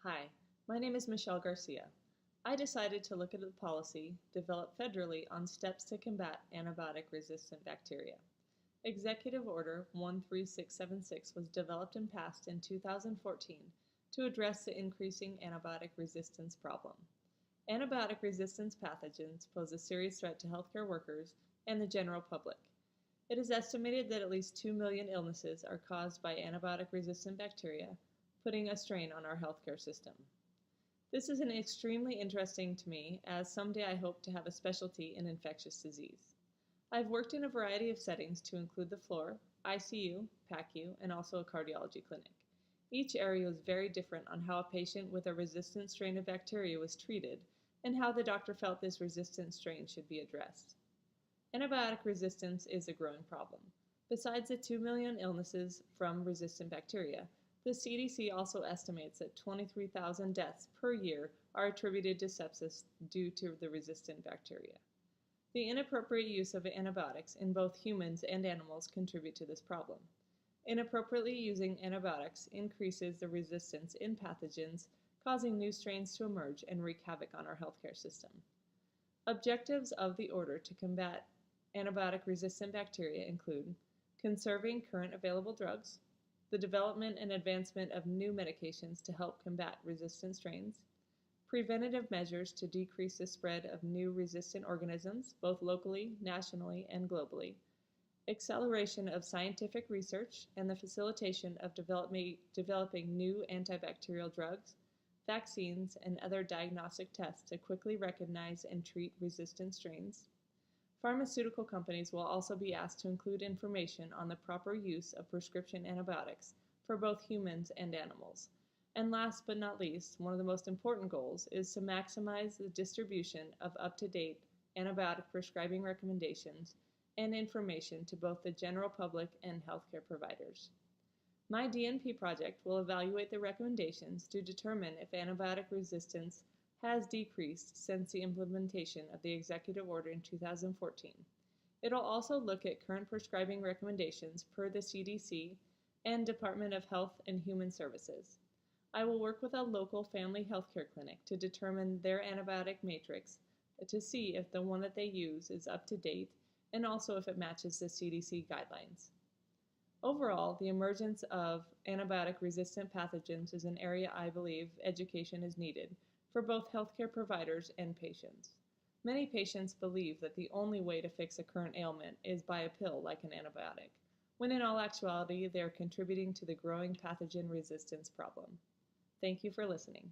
Hi, my name is Michelle Garcia. I decided to look at a policy developed federally on steps to combat antibiotic-resistant bacteria. Executive Order 13676 was developed and passed in 2014 to address the increasing antibiotic resistance problem. Antibiotic resistance pathogens pose a serious threat to healthcare workers and the general public. It is estimated that at least 2 million illnesses are caused by antibiotic-resistant bacteria, putting a strain on our healthcare system. This is an extremely interesting to me, as someday I hope to have a specialty in infectious disease. I've worked in a variety of settings to include the floor, ICU, PACU, and also a cardiology clinic. Each area was very different on how a patient with a resistant strain of bacteria was treated and how the doctor felt this resistant strain should be addressed. Antibiotic resistance is a growing problem. Besides the 2 million illnesses from resistant bacteria, the CDC also estimates that 23,000 deaths per year are attributed to sepsis due to the resistant bacteria. The inappropriate use of antibiotics in both humans and animals contribute to this problem. Inappropriately using antibiotics increases the resistance in pathogens, causing new strains to emerge and wreak havoc on our healthcare system. Objectives of the order to combat antibiotic-resistant bacteria include conserving current available drugs, the development and advancement of new medications to help combat resistant strains, preventative measures to decrease the spread of new resistant organisms, both locally, nationally, and globally, acceleration of scientific research and the facilitation of developing new antibacterial drugs, vaccines, and other diagnostic tests to quickly recognize and treat resistant strains. Pharmaceutical companies will also be asked to include information on the proper use of prescription antibiotics for both humans and animals. And last but not least, one of the most important goals is to maximize the distribution of up-to-date antibiotic prescribing recommendations and information to both the general public and healthcare providers. My DNP project will evaluate the recommendations to determine if antibiotic resistance has decreased since the implementation of the executive order in 2014. It'll also look at current prescribing recommendations per the CDC and Department of Health and Human Services. I will work with a local family healthcare clinic to determine their antibiotic matrix to see if the one that they use is up to date and also if it matches the CDC guidelines. Overall, the emergence of antibiotic-resistant pathogens is an area I believe education is needed for both healthcare providers and patients. Many patients believe that the only way to fix a current ailment is by a pill like an antibiotic, when in all actuality they are contributing to the growing pathogen resistance problem. Thank you for listening.